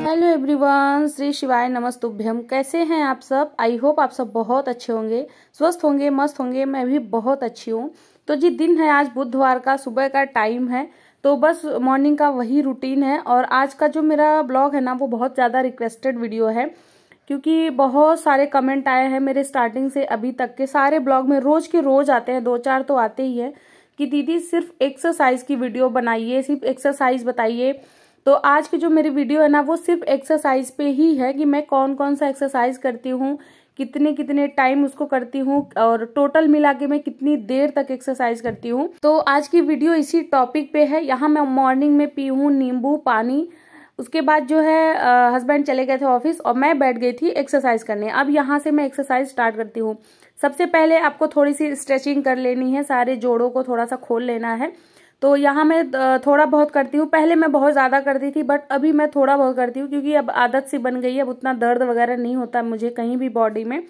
Hello everyone, Shri शिवाय नमस्तुभ्यम। कैसे हैं आप सब? आई होप आप सब बहुत अच्छे होंगे, स्वस्थ होंगे, मस्त होंगे। मैं भी बहुत अच्छी हूँ। तो जी, दिन है आज बुधवार का, सुबह का टाइम है। तो बस मॉर्निंग का वही रूटीन है। और आज का जो मेरा ब्लॉग है ना, वो बहुत ज़्यादा रिक्वेस्टेड वीडियो है, क्योंकि बहुत सारे कमेंट आए हैं मेरे स्टार्टिंग से अभी तक के सारे ब्लॉग में। रोज के रोज आते हैं, 2-4 तो आते ही है कि दीदी सिर्फ एक्सरसाइज की वीडियो बनाइए, सिर्फ एक्सरसाइज बताइए। तो आज की जो मेरी वीडियो है ना, वो सिर्फ एक्सरसाइज पे ही है कि मैं कौन कौन सा एक्सरसाइज करती हूँ, कितने कितने टाइम उसको करती हूँ, और टोटल मिला के मैं कितनी देर तक एक्सरसाइज करती हूँ। तो आज की वीडियो इसी टॉपिक पे है। यहाँ मैं मॉर्निंग में पी हूँ नींबू पानी। उसके बाद जो है हस्बैंड चले गए थे ऑफिस और मैं बैठ गई थी एक्सरसाइज करने। अब यहाँ से मैं एक्सरसाइज स्टार्ट करती हूँ। सबसे पहले आपको थोड़ी सी स्ट्रेचिंग कर लेनी है, सारे जोड़ों को थोड़ा सा खोल लेना है। तो यहाँ मैं थोड़ा बहुत करती हूँ। पहले मैं बहुत ज़्यादा करती थी, बट अभी मैं थोड़ा बहुत करती हूँ, क्योंकि अब आदत सी बन गई है। अब उतना दर्द वगैरह नहीं होता मुझे कहीं भी बॉडी में।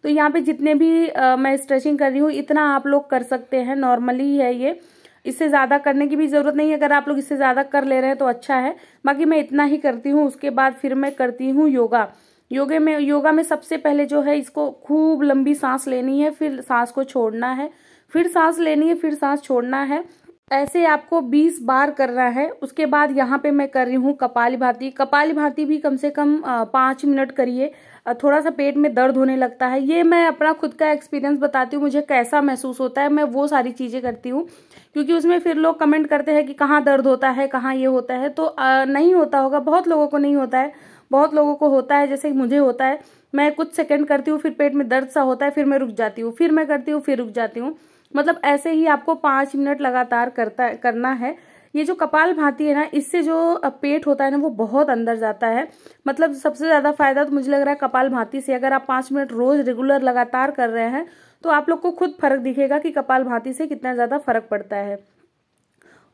तो यहाँ पे जितने भी मैं स्ट्रेचिंग कर रही हूँ, इतना आप लोग कर सकते हैं, नॉर्मली है ये। इससे ज़्यादा करने की भी ज़रूरत नहीं है। अगर आप लोग इससे ज़्यादा कर ले रहे हैं तो अच्छा है, बाकी मैं इतना ही करती हूँ। उसके बाद फिर मैं करती हूँ योगा। योगा में सबसे पहले जो है, इसको खूब लंबी सांस लेनी है, फिर सांस को छोड़ना है, फिर सांस लेनी है, फिर सांस छोड़ना है। ऐसे आपको 20 बार करना है। उसके बाद यहाँ पे मैं कर रही हूँ कपालभाति। कपालभाति भी कम से कम 5 मिनट करिए। थोड़ा सा पेट में दर्द होने लगता है, ये मैं अपना खुद का एक्सपीरियंस बताती हूँ, मुझे कैसा महसूस होता है। मैं वो सारी चीजें करती हूँ, क्योंकि उसमें फिर लोग कमेंट करते हैं कि कहाँ दर्द होता है, कहाँ ये होता है। तो नहीं होता होगा, बहुत लोगों को नहीं होता है, बहुत लोगों को होता है, जैसे मुझे होता है। मैं कुछ सेकंड करती हूँ, फिर पेट में दर्द सा होता है, फिर मैं रुक जाती हूँ, फिर मैं करती हूँ, फिर रुक जाती हूँ। मतलब ऐसे ही आपको 5 मिनट लगातार करना है। ये जो कपालभाति है ना, इससे जो पेट होता है ना, वो बहुत अंदर जाता है। मतलब सबसे ज्यादा फायदा तो मुझे लग रहा है कपालभाति से। अगर आप 5 मिनट रोज रेगुलर लगातार कर रहे हैं, तो आप लोग को खुद फर्क दिखेगा कि कपालभाति से कितना ज्यादा फर्क पड़ता है।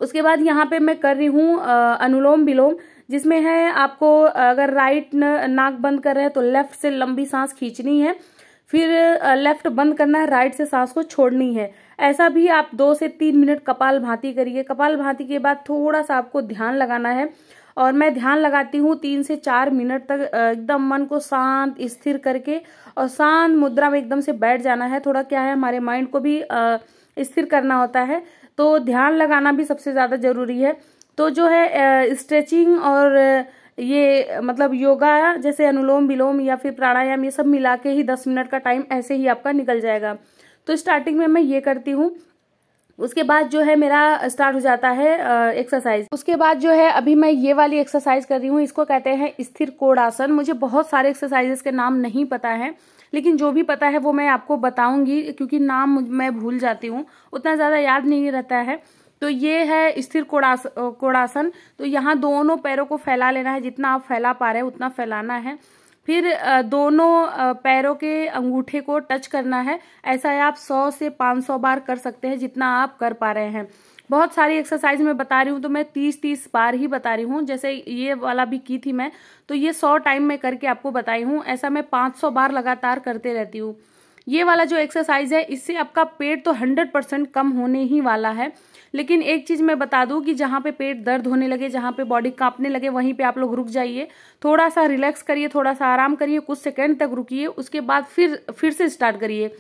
उसके बाद यहाँ पे मैं कर रही हूँ अनुलोम विलोम, जिसमें है आपको अगर राइट नाक बंद कर रहे हैं तो लेफ्ट से लंबी सांस खींचनी है, फिर लेफ्ट बंद करना है, राइट से सांस को छोड़नी है। ऐसा भी आप 2 से 3 मिनट कपालभाति करिए। कपालभाति के बाद थोड़ा सा आपको ध्यान लगाना है, और मैं ध्यान लगाती हूँ 3 से 4 मिनट तक। एकदम मन को शांत स्थिर करके और शांत मुद्रा में एकदम से बैठ जाना है। थोड़ा क्या है, हमारे माइंड को भी स्थिर करना होता है, तो ध्यान लगाना भी सबसे ज्यादा जरूरी है। तो जो है स्ट्रेचिंग और ये मतलब योगा, जैसे अनुलोम विलोम या फिर प्राणायाम, ये सब मिला के ही 10 मिनट का टाइम ऐसे ही आपका निकल जाएगा। तो स्टार्टिंग में मैं ये करती हूँ। उसके बाद जो है मेरा स्टार्ट हो जाता है एक्सरसाइज। उसके बाद जो है अभी मैं ये वाली एक्सरसाइज कर रही हूँ, इसको कहते हैं स्थिर कोणासन। मुझे बहुत सारे एक्सरसाइजेस के नाम नहीं पता है, लेकिन जो भी पता है वो मैं आपको बताऊंगी, क्योंकि नाम मैं भूल जाती हूँ, उतना ज्यादा याद नहीं रहता है। तो ये है स्थिर कोणासन। तो यहाँ दोनों पैरों को फैला लेना है, जितना आप फैला पा रहे हैं उतना फैलाना है। फिर दोनों पैरों के अंगूठे को टच करना है। ऐसा है आप 100 से 500 बार कर सकते हैं, जितना आप कर पा रहे हैं। बहुत सारी एक्सरसाइज मैं बता रही हूँ, तो मैं 30-30 बार ही बता रही हूँ। जैसे ये वाला भी की थी मैं, तो ये 100 टाइम में करके आपको बताई हूँ। ऐसा मैं 500 बार लगातार करते रहती हूँ। ये वाला जो एक्सरसाइज है, इससे आपका पेट तो 100% कम होने ही वाला है। लेकिन एक चीज मैं बता दूं कि जहां पे पेट दर्द होने लगे, जहां पे बॉडी कांपने लगे, वहीं पे आप लोग रुक जाइए, थोड़ा सा रिलैक्स करिए, थोड़ा सा आराम करिए, कुछ सेकंड तक रुकिए, उसके बाद फिर से स्टार्ट करिए।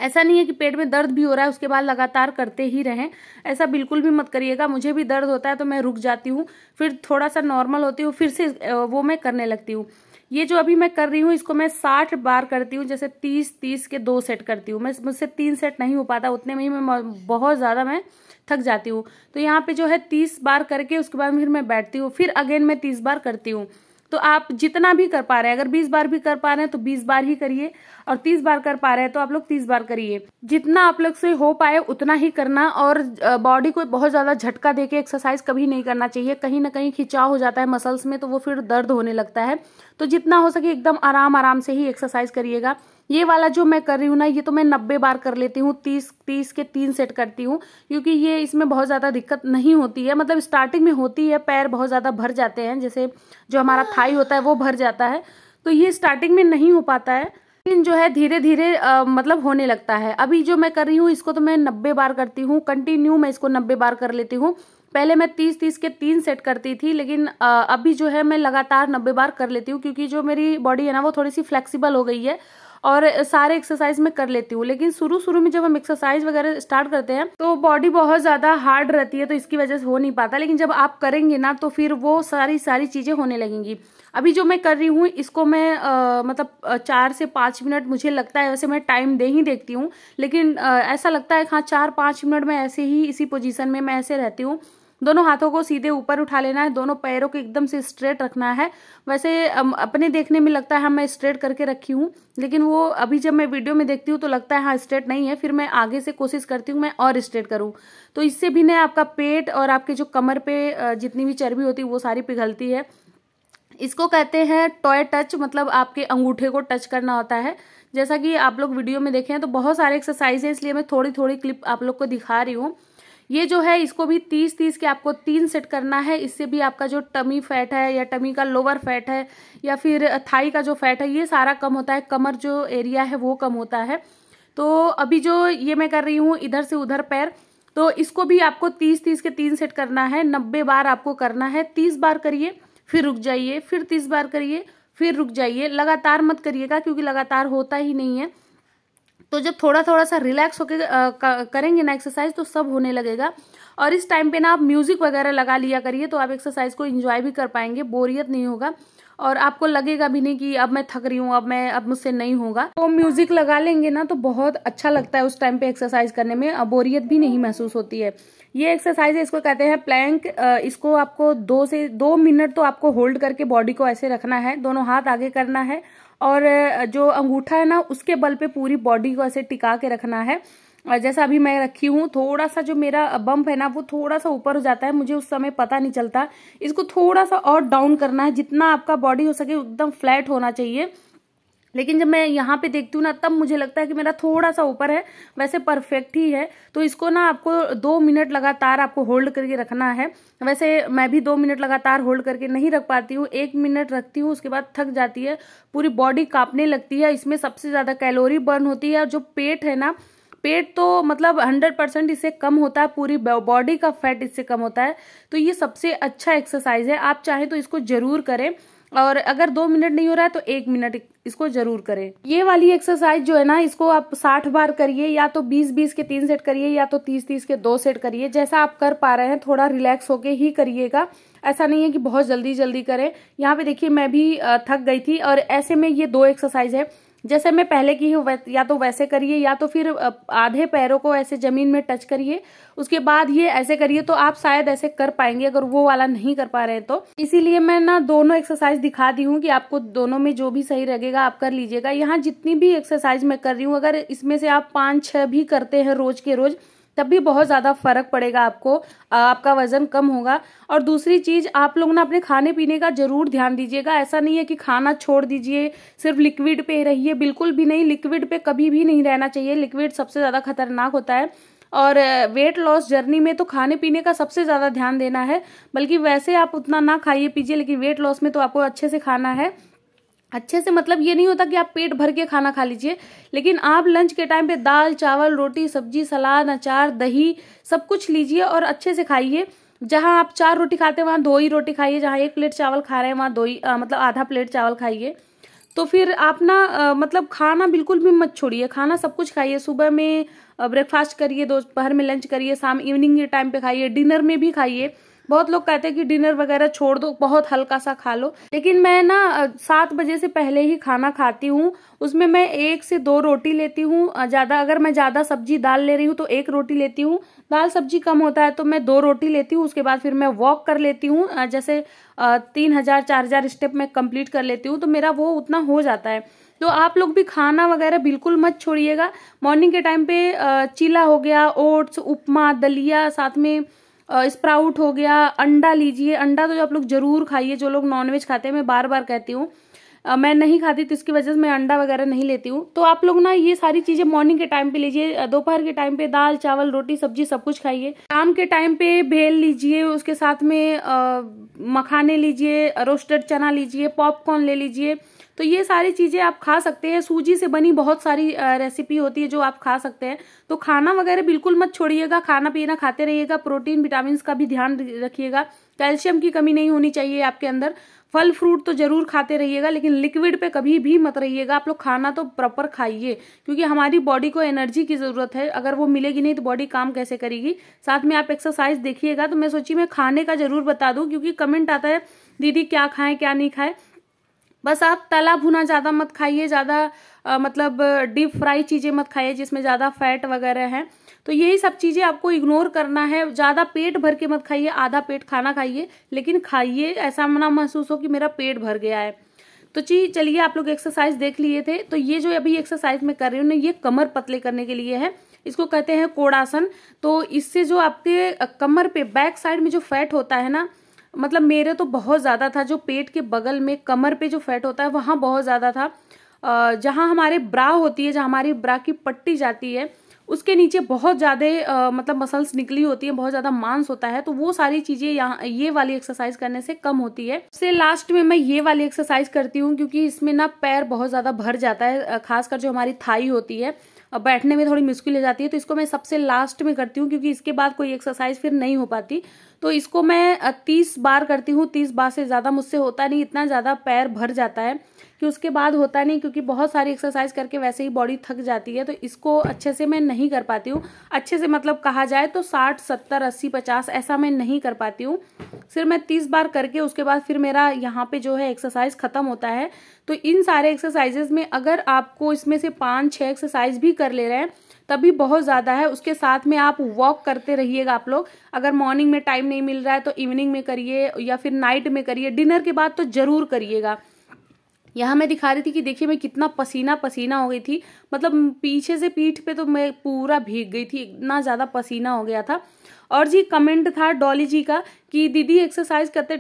ऐसा नहीं है कि पेट में दर्द भी हो रहा है उसके बाद लगातार करते ही रहें, ऐसा बिल्कुल भी मत करिएगा। मुझे भी दर्द होता है तो मैं रुक जाती हूँ, फिर थोड़ा सा नॉर्मल होती हूँ, फिर से वो मैं करने लगती हूँ। ये जो अभी मैं कर रही हूँ, इसको मैं 60 बार करती हूँ। जैसे 30-30 के 2 सेट करती हूँ। मुझसे 3 सेट नहीं हो पाता, उतने में ही मैं बहुत ज्यादा मैं थक जाती हूँ। तो यहाँ पे जो है 30 बार करके उसके बाद फिर मैं बैठती हूँ, फिर अगेन मैं 30 बार करती हूँ। तो आप जितना भी कर पा रहे हैं, अगर 20 बार भी कर पा रहे हैं तो 20 बार ही करिए, और 30 बार कर पा रहे हैं तो आप लोग 30 बार करिए। जितना आप लोग से हो पाए उतना ही करना, और बॉडी को बहुत ज्यादा झटका देके एक्सरसाइज कभी नहीं करना चाहिए। कहीं ना कहीं खिंचाव हो जाता है मसल्स में, तो वो फिर दर्द होने लगता है। तो जितना हो सके एकदम आराम आराम से ही एक्सरसाइज करिएगा। ये वाला जो मैं कर रही हूँ ना, ये तो मैं 90 बार कर लेती हूँ। 30 के 3 सेट करती हूँ, क्योंकि ये इसमें बहुत ज्यादा दिक्कत नहीं होती है। मतलब स्टार्टिंग में होती है, पैर बहुत ज्यादा भर जाते हैं, जैसे जो हमारा थाई होता है वो भर जाता है, तो ये स्टार्टिंग में नहीं हो पाता है, लेकिन जो है धीरे धीरे मतलब होने लगता है। अभी जो मैं कर रही हूँ, इसको तो मैं 90 बार करती हूँ कंटिन्यू, मैं इसको 90 बार कर लेती हूँ। पहले मैं 30-30 के 3 सेट करती थी, लेकिन अभी जो है मैं लगातार 90 बार कर लेती हूँ, क्योंकि जो मेरी बॉडी है ना वो थोड़ी सी फ्लेक्सिबल हो गई है और सारे एक्सरसाइज मैं कर लेती हूँ। लेकिन शुरू में जब हम एक्सरसाइज वगैरह स्टार्ट करते हैं तो बॉडी बहुत ज्यादा हार्ड रहती है, तो इसकी वजह से हो नहीं पाता। लेकिन जब आप करेंगे ना तो फिर वो सारी चीजें होने लगेंगी। अभी जो मैं कर रही हूँ इसको मैं मतलब 4 से 5 मिनट मुझे लगता है, वैसे मैं टाइम देखती हूँ, लेकिन ऐसा लगता है हाँ 4-5 मिनट में ऐसे ही इसी पोजीशन में मैं ऐसे रहती हूँ। दोनों हाथों को सीधे ऊपर उठा लेना है, दोनों पैरों को एकदम से स्ट्रेट रखना है। वैसे अपने देखने में लगता है हाँ मैं स्ट्रेट करके रखी हूँ, लेकिन वो अभी जब मैं वीडियो में देखती हूँ तो लगता है हाँ स्ट्रेट नहीं है। फिर मैं आगे से कोशिश करती हूँ मैं और स्ट्रेट करूँ, तो इससे भी ना आपका पेट और आपके जो कमर पे जितनी भी चर्बी होती है वो सारी पिघलती है। इसको कहते हैं टॉय टच, मतलब आपके अंगूठे को टच करना होता है। जैसा कि आप लोग वीडियो में देखे हैं तो बहुत सारे एक्सरसाइज है, इसलिए मैं थोड़ी थोड़ी क्लिप आप लोग को दिखा रही हूँ। ये जो है इसको भी 30-30 के आपको 3 सेट करना है। इससे भी आपका जो टमी फैट है या टमी का लोअर फैट है या फिर थाई का जो फैट है ये सारा कम होता है, कमर जो एरिया है वो कम होता है। तो अभी जो ये मैं कर रही हूँ इधर से उधर पैर, तो इसको भी आपको 30-30 के 3 सेट करना है। 90 बार आपको करना है। 30 बार करिए फिर रुक जाइए, फिर 30 बार करिए फिर रुक जाइए। लगातार मत करिएगा क्योंकि लगातार होता ही नहीं है। तो जब थोड़ा थोड़ा सा रिलैक्स होके करेंगे ना एक्सरसाइज तो सब होने लगेगा। और इस टाइम पे ना आप म्यूजिक वगैरह लगा लिया करिए, तो आप एक्सरसाइज को एंजॉय भी कर पाएंगे, बोरियत नहीं होगा और आपको लगेगा भी नहीं कि अब मैं थक रही हूँ, अब मुझसे नहीं होगा। तो म्यूजिक लगा लेंगे ना तो बहुत अच्छा लगता है उस टाइम पे एक्सरसाइज करने में, बोरियत भी नहीं महसूस होती है। ये एक्सरसाइज है, इसको कहते हैं प्लैंक। इसको आपको 2 मिनट तो आपको होल्ड करके बॉडी को ऐसे रखना है, दोनों हाथ आगे करना है और जो अंगूठा है ना उसके बल पे पूरी बॉडी को ऐसे टिका के रखना है। जैसा अभी मैं रखी हूँ, थोड़ा सा जो मेरा बम्प है ना वो थोड़ा सा ऊपर हो जाता है, मुझे उस समय पता नहीं चलता। इसको थोड़ा सा और डाउन करना है, जितना आपका बॉडी हो सके एकदम फ्लैट होना चाहिए। लेकिन जब मैं यहाँ पे देखती हूँ ना तब मुझे लगता है कि मेरा थोड़ा सा ऊपर है, वैसे परफेक्ट ही है। तो इसको ना आपको 2 मिनट लगातार आपको होल्ड करके रखना है। वैसे मैं भी 2 मिनट लगातार होल्ड करके नहीं रख पाती हूँ, 1 मिनट रखती हूँ, उसके बाद थक जाती है, पूरी बॉडी कांपने लगती है। इसमें सबसे ज्यादा कैलोरी बर्न होती है और जो पेट है ना, पेट तो मतलब 100% इससे कम होता है, पूरी बॉडी का फैट इससे कम होता है। तो ये सबसे अच्छा एक्सरसाइज है, आप चाहें तो इसको जरूर करें। और अगर 2 मिनट नहीं हो रहा है तो 1 मिनट इसको जरूर करें। ये वाली एक्सरसाइज जो है ना इसको आप 60 बार करिए, या तो 20-20 के 3 सेट करिए या तो 30-30 के 2 सेट करिए, जैसा आप कर पा रहे हैं। थोड़ा रिलैक्स होके ही करिएगा, ऐसा नहीं है कि बहुत जल्दी जल्दी करें। यहाँ पे देखिए मैं भी थक गई थी और ऐसे में ये 2 एक्सरसाइज है जैसे मैं पहले की हूँ, या तो वैसे करिए या तो फिर आधे पैरों को ऐसे जमीन में टच करिए, उसके बाद ये ऐसे करिए, तो आप शायद ऐसे कर पाएंगे अगर वो वाला नहीं कर पा रहे हैं तो। इसीलिए मैं ना दोनों एक्सरसाइज दिखा दी हूँ कि आपको दोनों में जो भी सही लगेगा आप कर लीजिएगा। यहाँ जितनी भी एक्सरसाइज मैं कर रही हूँ अगर इसमें से आप 5-6 भी करते हैं रोज के रोज तब भी बहुत ज्यादा फर्क पड़ेगा आपको, आपका वजन कम होगा। और दूसरी चीज आप लोग ना अपने खाने पीने का जरूर ध्यान दीजिएगा। ऐसा नहीं है कि खाना छोड़ दीजिए, सिर्फ लिक्विड पे रहिए, बिल्कुल भी नहीं। लिक्विड पे कभी भी नहीं रहना चाहिए, लिक्विड सबसे ज्यादा खतरनाक होता है। और वेट लॉस जर्नी में तो खाने पीने का सबसे ज्यादा ध्यान देना है, बल्कि वैसे आप उतना ना खाइए पीजिए, लेकिन वेट लॉस में तो आपको अच्छे से खाना है। अच्छे से मतलब ये नहीं होता कि आप पेट भर के खाना खा लीजिए, लेकिन आप लंच के टाइम पे दाल चावल रोटी सब्जी सलाद अचार दही सब कुछ लीजिए और अच्छे से खाइए। जहां आप 4 रोटी खाते हैं वहां 2 ही रोटी खाइए, जहां 1 प्लेट चावल खा रहे हैं वहां 2 ही मतलब आधा प्लेट चावल खाइए। तो फिर आप ना मतलब खाना बिल्कुल भी मत छोड़िए, खाना सब कुछ खाइए। सुबह में ब्रेकफास्ट करिए, दोपहर में लंच करिए, शाम इवनिंग के टाइम पे खाइए, डिनर में भी खाइए। बहुत लोग कहते हैं कि डिनर वगैरह छोड़ दो, बहुत हल्का सा खा लो, लेकिन मैं ना 7 बजे से पहले ही खाना खाती हूँ। उसमें मैं 1 से 2 रोटी लेती हूँ, ज्यादा अगर मैं ज्यादा सब्जी दाल ले रही हूँ तो 1 रोटी लेती हूँ, दाल सब्जी कम होता है तो मैं 2 रोटी लेती हूँ। उसके बाद फिर मैं वॉक कर लेती हूँ, जैसे 3000-4000 स्टेप में कंप्लीट कर लेती हूँ, तो मेरा वो उतना हो जाता है। तो आप लोग भी खाना वगैरह बिल्कुल मत छोड़िएगा। मॉर्निंग के टाइम पे चीला हो गया, ओट्स उपमा दलिया, साथ में स्प्राउट हो गया, अंडा लीजिए। अंडा तो आप लोग जरूर खाइए, जो लोग नॉनवेज खाते हैं, मैं बार बार कहती हूँ। मैं नहीं खाती तो इसकी वजह से मैं अंडा वगैरह नहीं लेती हूँ। तो आप लोग ना ये सारी चीजें मॉर्निंग के टाइम पे लीजिए, दोपहर के टाइम पे दाल चावल रोटी सब्जी सब कुछ खाइए। शाम के टाइम पे भेल लीजिए, उसके साथ में मखाने लीजिए, रोस्टेड चना लीजिए, पॉपकॉर्न ले लीजिए। तो ये सारी चीजें आप खा सकते हैं। सूजी से बनी बहुत सारी रेसिपी होती है जो आप खा सकते हैं। तो खाना वगैरह बिल्कुल मत छोड़िएगा, खाना पीना खाते रहिएगा। प्रोटीन विटामिन का भी ध्यान रखिएगा, कैल्शियम की कमी नहीं होनी चाहिए आपके अंदर। फल फ्रूट तो जरूर खाते रहिएगा, लेकिन लिक्विड पे कभी भी मत रहिएगा। आप लोग खाना तो प्रॉपर खाइए, क्योंकि हमारी बॉडी को एनर्जी की जरूरत है। अगर वो मिलेगी नहीं तो बॉडी काम कैसे करेगी। साथ में आप एक्सरसाइज देखिएगा। तो मैं सोची मैं खाने का जरूर बता दूं, क्योंकि कमेंट आता है दीदी क्या खाएं क्या नहीं खाएं। बस आप तला भुना ज्यादा मत खाइए, ज्यादा मतलब डीप फ्राई चीजें मत खाइए जिसमें ज्यादा फैट वगैरह है। तो यही सब चीजें आपको इग्नोर करना है। ज्यादा पेट भर के मत खाइए, आधा पेट खाना खाइए, लेकिन खाइए ऐसा ना महसूस हो कि मेरा पेट भर गया है। तो चलिए, आप लोग एक्सरसाइज देख लिए थे। तो ये जो अभी एक्सरसाइज मैं कर रही हूँ ना, ये कमर पतले करने के लिए है। इसको कहते हैं कोणासन। तो इससे जो आपके कमर पे बैक साइड में जो फैट होता है ना, मतलब मेरे तो बहुत ज्यादा था, जो पेट के बगल में कमर पे जो फैट होता है वहां बहुत ज्यादा था। जहां हमारे ब्रा होती है, जहां हमारी ब्रा की पट्टी जाती है, उसके नीचे बहुत ज्यादा मतलब मसल्स निकली होती है, बहुत ज्यादा मांस होता है। तो वो सारी चीजें यहाँ ये वाली एक्सरसाइज करने से कम होती है। उससे लास्ट में मैं ये वाली एक्सरसाइज करती हूँ, क्योंकि इसमें ना पैर बहुत ज्यादा भर जाता है, खासकर जो हमारी थाई होती है, बैठने में थोड़ी मुश्किल हो जाती है। तो इसको मैं सबसे लास्ट में करती हूँ, क्योंकि इसके बाद कोई एक्सरसाइज फिर नहीं हो पाती। तो इसको मैं 30 बार करती हूँ। 30 बार से ज्यादा मुझसे होता नहीं, इतना ज्यादा पैर भर जाता है कि उसके बाद होता नहीं, क्योंकि बहुत सारी एक्सरसाइज करके वैसे ही बॉडी थक जाती है। तो इसको अच्छे से मैं नहीं कर पाती हूँ। अच्छे से मतलब कहा जाए तो 60, 70, 80, 50 ऐसा मैं नहीं कर पाती हूँ। सिर्फ मैं 30 बार करके उसके बाद फिर मेरा यहाँ पे जो है एक्सरसाइज खत्म होता है। तो इन सारे एक्सरसाइजेस में अगर आपको इसमें से 5-6 एक्सरसाइज भी कर ले रहे हैं तभी बहुत ज्यादा है। उसके साथ में आप वॉक करते रहिएगा। आप लोग अगर मॉर्निंग में टाइम नहीं मिल रहा है तो इवनिंग में करिए, या फिर नाइट में करिए। डिनर के बाद तो जरूर करिएगा। यहाँ मैं दिखा रही थी कि देखिए मैं कितना पसीना पसीना हो गई थी, मतलब पीछे से पीठ पे तो मैं पूरा भीग गई थी, इतना ज्यादा पसीना हो गया था। और जी कमेंट था डॉली जी का कि दीदी एक्सरसाइज करते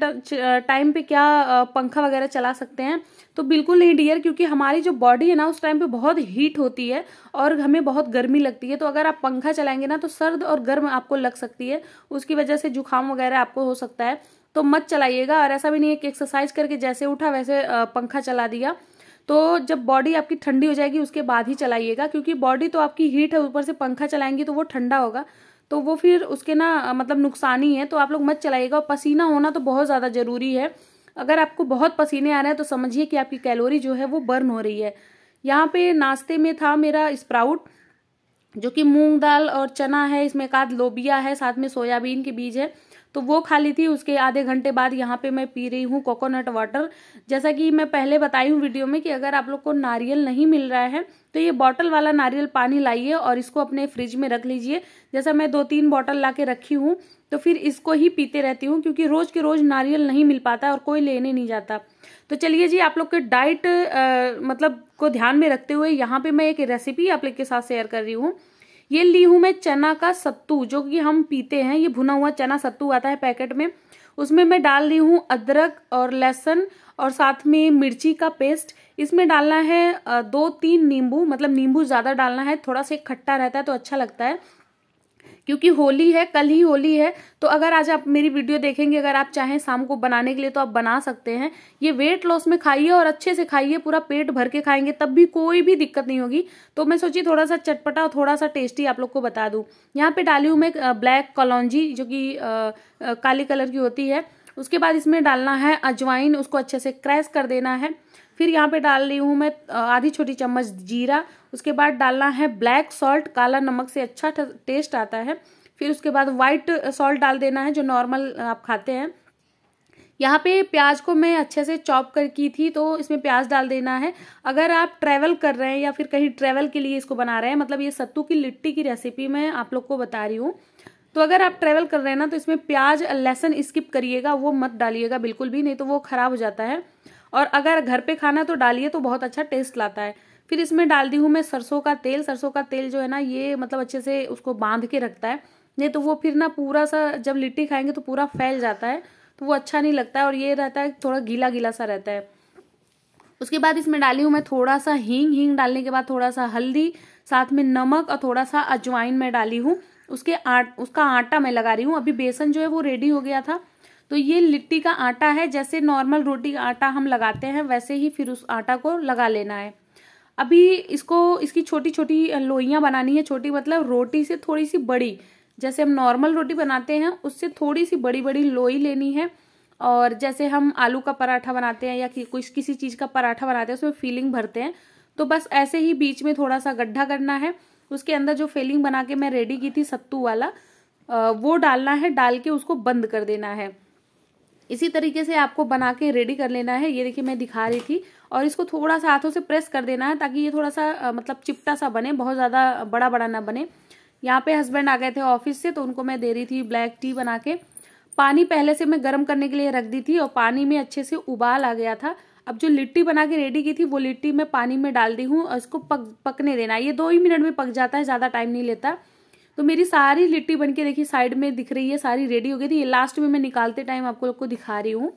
टाइम पे क्या पंखा वगैरह चला सकते हैं। तो बिल्कुल नहीं डियर, क्योंकि हमारी जो बॉडी है ना उस टाइम पे बहुत हीट होती है और हमें बहुत गर्मी लगती है। तो अगर आप पंखा चलाएंगे ना तो सर्द और गर्म आपको लग सकती है, उसकी वजह से जुकाम वगैरह आपको हो सकता है। तो मत चलाइएगा। और ऐसा भी नहीं है कि एक्सरसाइज करके जैसे उठा वैसे पंखा चला दिया। तो जब बॉडी आपकी ठंडी हो जाएगी उसके बाद ही चलाइएगा, क्योंकि बॉडी तो आपकी हीट है, ऊपर से पंखा चलाएंगी तो वो ठंडा होगा, तो वो फिर उसके ना मतलब नुकसान ही है। तो आप लोग मत चलाइएगा। और पसीना होना तो बहुत ज्यादा जरूरी है। अगर आपको बहुत पसीने आ रहे हैं तो समझिए कि आपकी कैलोरी जो है वो बर्न हो रही है। यहाँ पे नाश्ते में था मेरा स्प्राउट, जो कि मूंग दाल और चना है, इसमें एक आध लोबिया है, साथ में सोयाबीन के बीज है। तो वो खा ली थी। उसके आधे घंटे बाद यहाँ पे मैं पी रही हूँ कोकोनट वाटर। जैसा कि मैं पहले बताई हूँ वीडियो में कि अगर आप लोग को नारियल नहीं मिल रहा है तो ये बॉटल वाला नारियल पानी लाइए और इसको अपने फ्रिज में रख लीजिए। जैसा मैं 2-3 बॉटल ला के रखी हूँ, तो फिर इसको ही पीते रहती हूँ, क्योंकि रोज के रोज नारियल नहीं मिल पाता और कोई लेने नहीं जाता। तो चलिए जी, आप लोग के डाइट मतलब को ध्यान में रखते हुए यहाँ पे मैं एक रेसिपी आप लोग के साथ शेयर कर रही हूँ। ये ली हूं मैं चना का सत्तू, जो कि हम पीते हैं। ये भुना हुआ चना सत्तू आता है पैकेट में, उसमें मैं डाल रही हूँ अदरक और लहसुन और साथ में मिर्ची का पेस्ट। इसमें डालना है 2-3 नींबू, मतलब नींबू ज्यादा डालना है, थोड़ा सा खट्टा रहता है तो अच्छा लगता है। क्योंकि होली है, कल ही होली है। तो अगर आज आप मेरी वीडियो देखेंगे, अगर आप चाहें शाम को बनाने के लिए तो आप बना सकते हैं। ये वेट लॉस में खाइए और अच्छे से खाइए, पूरा पेट भर के खाएंगे तब भी कोई भी दिक्कत नहीं होगी। तो मैं सोची थोड़ा सा चटपटा और थोड़ा सा टेस्टी आप लोग को बता दूं। यहाँ पे डाली हूँ मैं ब्लैक कलौंजी, जो कि काली कलर की होती है। उसके बाद इसमें डालना है अजवाइन, उसको अच्छे से क्रैश कर देना है। फिर यहाँ पे डाल रही हूँ मैं आधी छोटी चम्मच जीरा। उसके बाद डालना है ब्लैक सॉल्ट, काला नमक से अच्छा टेस्ट आता है। फिर उसके बाद व्हाइट सॉल्ट डाल देना है, जो नॉर्मल आप खाते हैं। यहाँ पे प्याज को मैं अच्छे से चॉप कर की थी, तो इसमें प्याज डाल देना है। अगर आप ट्रैवल कर रहे हैं या फिर कहीं ट्रैवल के लिए इसको बना रहे हैं, मतलब ये सत्तू की लिट्टी की रेसिपी मैं आप लोग को बता रही हूँ। तो अगर आप ट्रैवल कर रहे हैं ना तो इसमें प्याज लहसुन स्किप करिएगा, वो मत डालिएगा बिल्कुल भी, नहीं तो वो खराब हो जाता है। और अगर घर पे खाना तो डालिए, तो बहुत अच्छा टेस्ट लाता है। फिर इसमें डाल दी हूँ मैं सरसों का तेल। सरसों का तेल जो है ना, ये मतलब अच्छे से उसको बांध के रखता है, नहीं तो वो फिर ना पूरा सा जब लिट्टी खाएंगे तो पूरा फैल जाता है, तो वो अच्छा नहीं लगता है। और ये रहता है थोड़ा गीला गीला सा रहता है। उसके बाद इसमें डाली हूँ मैं थोड़ा सा हींग डालने के बाद थोड़ा सा हल्दी, साथ में नमक और थोड़ा सा अजवाइन मैं डाली हूँ। उसका आटा मैं लगा रही हूँ। अभी बेसन जो है वो रेडी हो गया था, तो ये लिट्टी का आटा है, जैसे नॉर्मल रोटी का आटा हम लगाते हैं वैसे ही फिर उस आटा को लगा लेना है। अभी इसकी छोटी छोटी लोइयां बनानी है, छोटी मतलब रोटी से थोड़ी सी बड़ी, जैसे हम नॉर्मल रोटी बनाते हैं उससे थोड़ी सी बड़ी बड़ी लोई लेनी है। और जैसे हम आलू का पराठा बनाते हैं या किसी चीज का पराठा बनाते हैं उसमें फीलिंग भरते हैं, तो बस ऐसे ही बीच में थोड़ा सा गड्ढा करना है, उसके अंदर जो फीलिंग बना के मैं रेडी की थी सत्तू वाला वो डालना है, डाल के उसको बंद कर देना है। इसी तरीके से आपको बना के रेडी कर लेना है। ये देखिए मैं दिखा रही थी, और इसको थोड़ा सा हाथों से प्रेस कर देना है ताकि ये थोड़ा सा मतलब चिपटा सा बने, बहुत ज्यादा बड़ा बड़ा ना बने। यहाँ पे हस्बैंड आ गए थे ऑफिस से, तो उनको मैं दे रही थी ब्लैक टी बना के। पानी पहले से मैं गर्म करने के लिए रख दी थी और पानी में अच्छे से उबाल आ गया था। अब जो लिट्टी बना के रेडी की थी वो लिट्टी मैं पानी में डाल दी हूँ और इसको पकने देना। ये 2 ही मिनट में पक जाता है, ज्यादा टाइम नहीं लेता। तो मेरी सारी लिट्टी बनके देखिए साइड में दिख रही है, सारी रेडी हो गई थी। ये लास्ट में मैं निकालते टाइम आपको लोग को दिखा रही हूँ।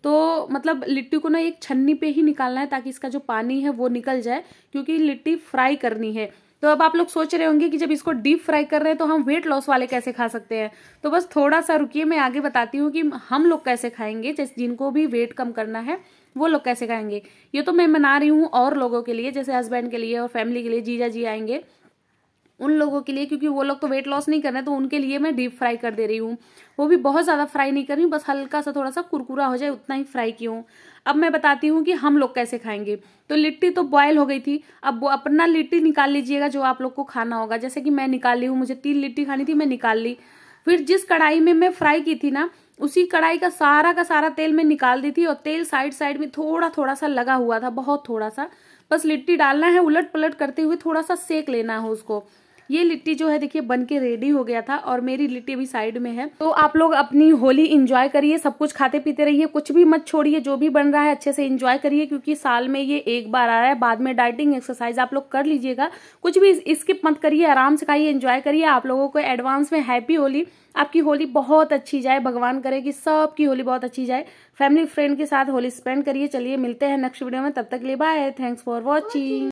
तो मतलब लिट्टी को ना एक छन्नी पे ही निकालना है ताकि इसका जो पानी है वो निकल जाए, क्योंकि लिट्टी फ्राई करनी है। तो अब आप लोग सोच रहे होंगे कि जब इसको डीप फ्राई कर रहे हैं तो हम वेट लॉस वाले कैसे खा सकते हैं। तो बस थोड़ा सा रुकिए, मैं आगे बताती हूँ कि हम लोग कैसे खाएंगे, जैसे जिनको भी वेट कम करना है वो लोग कैसे खाएंगे। ये तो मैं बना रही हूँ और लोगों के लिए, जैसे हस्बैंड के लिए और फैमिली के लिए, जीजा जी आएंगे उन लोगों के लिए, क्योंकि वो लोग तो वेट लॉस नहीं कर रहे, तो उनके लिए मैं डीप फ्राई कर दे रही हूँ। वो भी बहुत ज्यादा फ्राई नहीं कर रही हूँ, बस हल्का सा थोड़ा सा कुरकुरा हो जाए उतना ही फ्राई की हूँ। अब मैं बताती हूँ कि हम लोग कैसे खाएंगे। तो लिट्टी तो बॉयल हो गई थी, अब वो अपना लिट्टी निकाल लीजिएगा जो आप लोग को खाना होगा। जैसे कि मैं निकाल ली हूँ, मुझे 3 लिट्टी खानी थी, मैं निकाल ली। फिर जिस कढ़ाई में मैं फ्राई की थी ना, उसी कढ़ाई का सारा तेल मैं निकाल दी थी, और तेल साइड साइड में थोड़ा थोड़ा सा लगा हुआ था, बहुत थोड़ा सा। बस लिट्टी डालना है, उलट पलट करते हुए थोड़ा सा सेक लेना है उसको। ये लिट्टी जो है देखिए बन के रेडी हो गया था, और मेरी लिट्टी अभी साइड में है। तो आप लोग अपनी होली एंजॉय करिए, सब कुछ खाते पीते रहिए, कुछ भी मत छोड़िए, जो भी बन रहा है अच्छे से एंजॉय करिए, क्योंकि साल में ये एक बार आ रहा है। बाद में डाइटिंग एक्सरसाइज आप लोग कर लीजिएगा, कुछ भी स्किप मत करिए, आराम से खाइए, एंजॉय करिए। आप लोगों को एडवांस में हैप्पी होली। आपकी होली बहुत अच्छी जाए, भगवान करे कि सबकी होली बहुत अच्छी जाए। फैमिली फ्रेंड के साथ होली स्पेंड करिए। चलिए मिलते हैं नेक्स्ट वीडियो में, तब तक के लिए बाय, थैंक्स फॉर वॉचिंग।